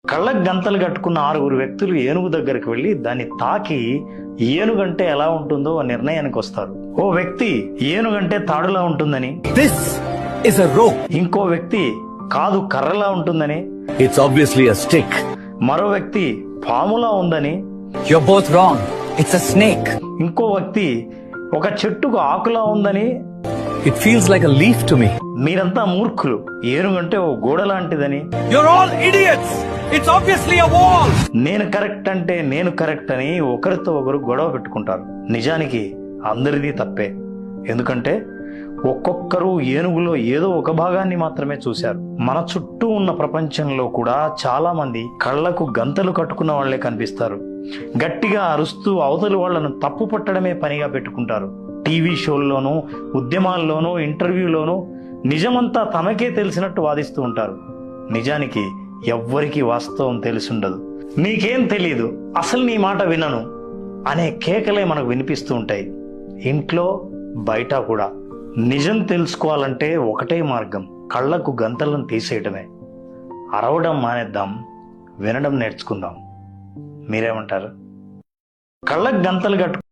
కళ్ళకు గంతలు కట్టుకున్న 6 వ్యక్తులు ఏనుగు దగ్గరికి వెళ్లి దాన్ని తాకి ఏనుగంటే ఎలా ఉంటుందో నిర్ణయానికి వస్తారు. ఓ వ్యక్తి ఏనుగంటే తాడులా ఉంటుందని, దిస్ ఇస్ a rope. ఇంకో వ్యక్తి కాదు కర్రలా ఉంటుందని, It's obviously a stick. మరో వ్యక్తి పాములా ఉందని, You're both wrong. It's a snake. ఇంకో వ్యక్తి ఒక చెట్టుకు ఆకులా ఉందని. It feels like a leaf to me. మీరంతా మూర్ఖులు, ఏనుగంటే ఓ గోడ లాంటిదని. You're all idiots. It's obviously a wall. నేను కరెక్ట్ అంటే నేను కరెక్ట్ అని ఒకరితో ఒకరు గొడవ పెట్టుకుంటారు. నిజానికి అందరిది తప్పే. ఎందుకంటే ఒక్కొక్కరు ఏనుగులో ఏదో ఒక భాగాన్ని మాత్రమే చూశారు. మన చుట్టూ ఉన్న ప్రపంచంలో కూడా చాలా మంది కళ్ళకు గంతలు కట్టుకున్న వాళ్లే కనిపిస్తారు. గట్టిగా అరుస్తూ అవతలి వాళ్లను తప్పు పట్టడమే పనిగా పెట్టుకుంటారు. టీవీ షోల్లోనూ, ఉద్యమాల్లోనూ, ఇంటర్వ్యూలోనూ నిజమంతా తమకే తెలిసినట్టు వాదిస్తూ ఉంటారు. నిజానికి ఎవ్వరికీ వాస్తవం తెలిసుండదు. నీకేం తెలీదు, అసలు నీ మాట వినను అనే కేకలే మనకు వినిపిస్తూ ఉంటాయి. ఇంట్లో బయట కూడా. నిజం తెలుసుకోవాలంటే ఒకటే మార్గం, కళ్ళకు గంతలను తీసేయటమే. అరవడం మానేద్దాం, వినడం నేర్చుకుందాం. మీరేమంటారు? కళ్ళకు గంతలు కట్టు